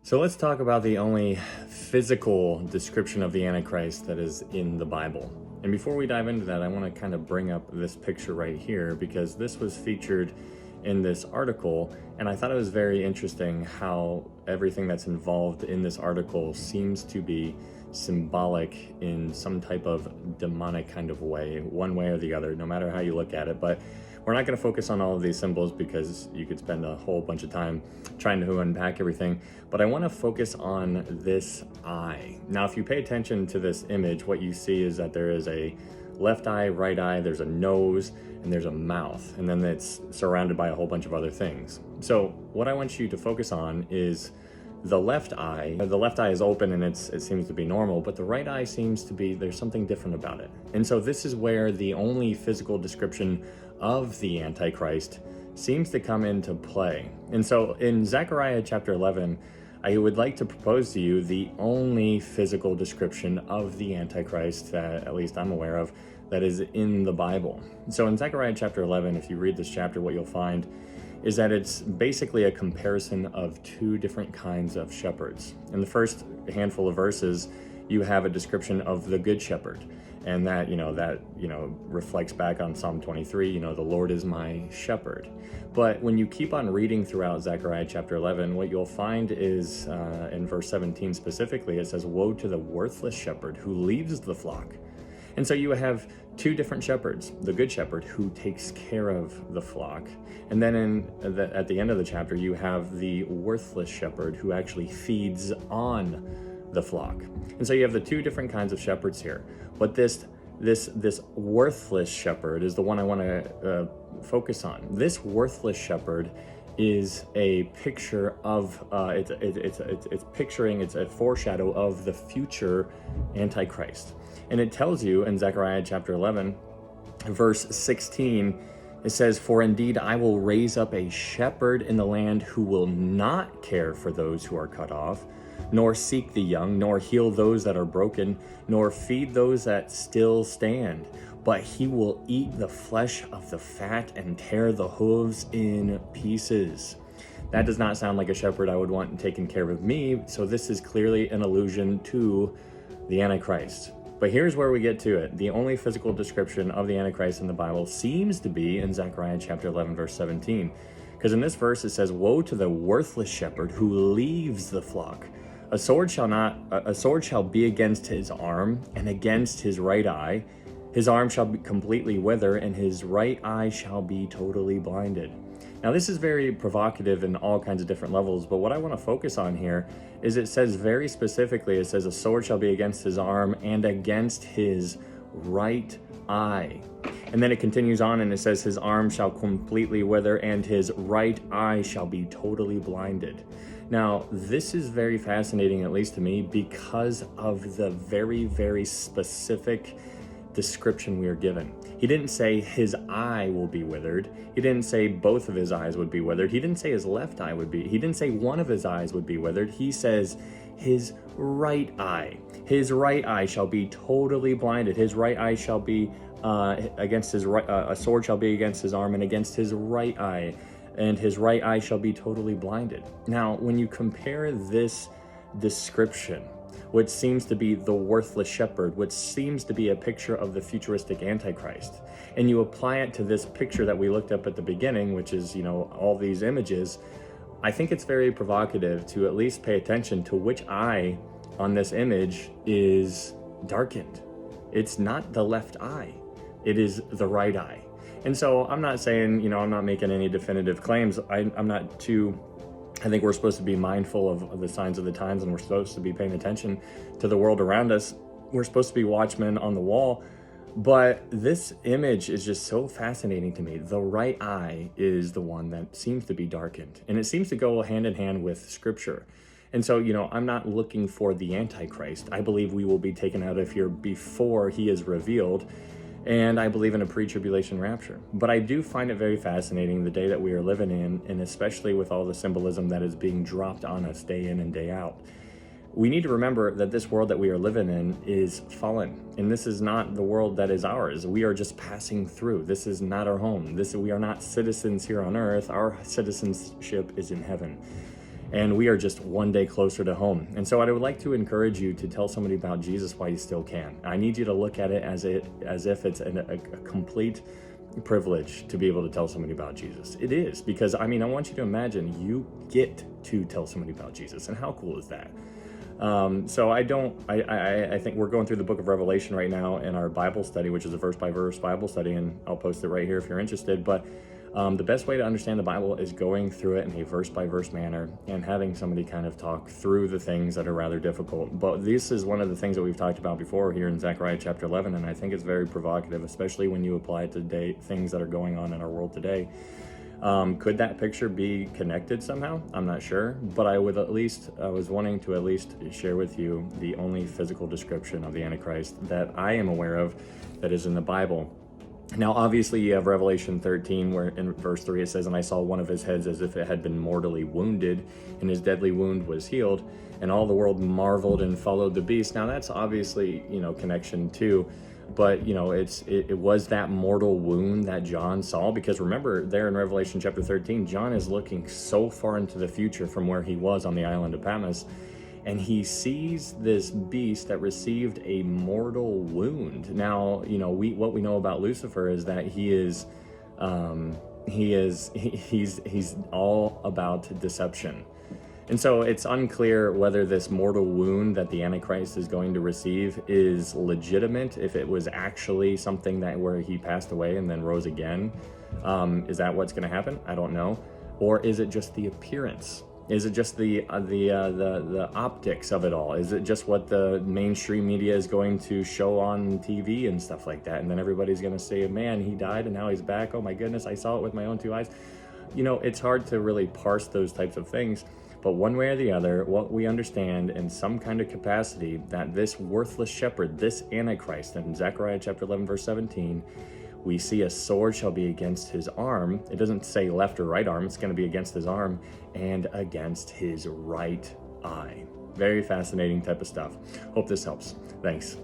So let's talk about the only physical description of the Antichrist that is in the Bible. And before we dive into that, I want to kind of bring up this picture right here because this was featured in this article, and I thought it was very interesting how everything that's involved in this article seems to be symbolic in some type of demonic kind of way, one way or the other, no matter how you look at it. But we're not going to focus on all of these symbols because you could spend a whole bunch of time trying to unpack everything. But I want to focus on this eye. Now, if you pay attention to this image, what you see is that there is a left eye, right eye, there's a nose, and there's a mouth. And then it's surrounded by a whole bunch of other things. So what I want you to focus on is the left eye. The left eye is open and it seems to be normal, but the right eye seems to be, there's something different about it. And so this is where the only physical description of the Antichrist seems to come into play. And so in Zechariah chapter 11, I would like to propose to you the only physical description of the Antichrist that at least I'm aware of that is in the Bible. So in Zechariah chapter 11, if you read this chapter, what you'll find is that it's basically a comparison of two different kinds of shepherds. In the first handful of verses, you have a description of the good shepherd. And that reflects back on Psalm 23, the Lord is my shepherd. But when you keep on reading throughout Zechariah chapter 11, what you'll find is in verse 17 specifically, it says, "Woe to the worthless shepherd who leaves the flock." And so you have two different shepherds, the good shepherd who takes care of the flock. And then at the end of the chapter, you have the worthless shepherd who actually feeds on the flock. And so you have the two different kinds of shepherds here. But this worthless shepherd is the one I want to focus on. This worthless shepherd is a picture of it's a foreshadow of the future Antichrist. And it tells you in Zechariah chapter 11, verse 16, it says, "For indeed I will raise up a shepherd in the land who will not care for those who are cut off, nor seek the young, nor heal those that are broken, nor feed those that still stand. But he will eat the flesh of the fat and tear the hooves in pieces." That does not sound like a shepherd I would want taken care of me, so this is clearly an allusion to the Antichrist. But here's where we get to it. The only physical description of the Antichrist in the Bible seems to be in Zechariah chapter 11, verse 17. Because in this verse it says, "Woe to the worthless shepherd who leaves the flock. A sword shall be against his arm and against his right eye. His arm shall be completely wither and his right eye shall be totally blinded." Now this is very provocative in all kinds of different levels, but what I want to focus on here is it says very specifically, it says a sword shall be against his arm and against his right eye. And then it continues on and it says his arm shall completely wither and his right eye shall be totally blinded. Now, this is very fascinating, at least to me, because of the very, very specific description we are given. He didn't say his eye will be withered. He didn't say both of his eyes would be withered. He didn't say his left eye would be. He didn't say one of his eyes would be withered. He says his right eye. His right eye shall be totally blinded. His right eye shall be against his right. A sword shall be against his arm and against his right eye, and his right eye shall be totally blinded. Now, when you compare this description, which seems to be the worthless shepherd, which seems to be a picture of the futuristic Antichrist, and you apply it to this picture that we looked up at the beginning, which is, all these images, I think it's very provocative to at least pay attention to which eye on this image is darkened. It's not the left eye, it is the right eye. And so I'm not saying, I'm not making any definitive claims. I think we're supposed to be mindful of the signs of the times, and we're supposed to be paying attention to the world around us. We're supposed to be watchmen on the wall. But this image is just so fascinating to me. The right eye is the one that seems to be darkened, and it seems to go hand in hand with scripture. And so, I'm not looking for the Antichrist. I believe we will be taken out of here before he is revealed. And I believe in a pre-tribulation rapture. But I do find it very fascinating the day that we are living in, and especially with all the symbolism that is being dropped on us day in and day out. We need to remember that this world that we are living in is fallen, and this is not the world that is ours. We are just passing through. This is not our home. We are not citizens here on earth. Our citizenship is in heaven. And we are just one day closer to home. And so I would like to encourage you to tell somebody about Jesus while you still can. I need you to look at it as if it's a complete privilege to be able to tell somebody about Jesus. It is, because I want you to imagine you get to tell somebody about Jesus, and how cool is that? So I think we're going through the book of Revelation right now in our Bible study, which is a verse by verse Bible study, and I'll post it right here if you're interested. But the best way to understand the Bible is going through it in a verse by verse manner and having somebody kind of talk through the things that are rather difficult. But this is one of the things that we've talked about before here in Zechariah chapter 11, and I think it's very provocative, especially when you apply it to things that are going on in our world today. Could that picture be connected somehow? I'm not sure, but I was wanting to at least share with you the only physical description of the Antichrist that I am aware of that is in the Bible. Now, obviously, you have Revelation 13, where in verse 3 it says, "And I saw one of his heads as if it had been mortally wounded, and his deadly wound was healed. And all the world marveled and followed the beast." Now, that's obviously, connection too. But, it was that mortal wound that John saw, because remember, there in Revelation chapter 13, John is looking so far into the future from where he was on the island of Patmos. And he sees this beast that received a mortal wound. Now, what we know about Lucifer is that he's all about deception. And so it's unclear whether this mortal wound that the Antichrist is going to receive is legitimate, if it was actually something that where he passed away and then rose again. Is that what's going to happen? I don't know. Or is it just the appearance? Is it just the optics of it all? Is it just what the mainstream media is going to show on TV and stuff like that? And then everybody's going to say, "Man, he died and now he's back. Oh my goodness, I saw it with my own two eyes." It's hard to really parse those types of things. But one way or the other, what we understand in some kind of capacity, that this worthless shepherd, this Antichrist, in Zechariah chapter 11, verse 17, we see a sword shall be against his arm. It doesn't say left or right arm. It's going to be against his arm and against his right eye. Very fascinating type of stuff. Hope this helps. Thanks.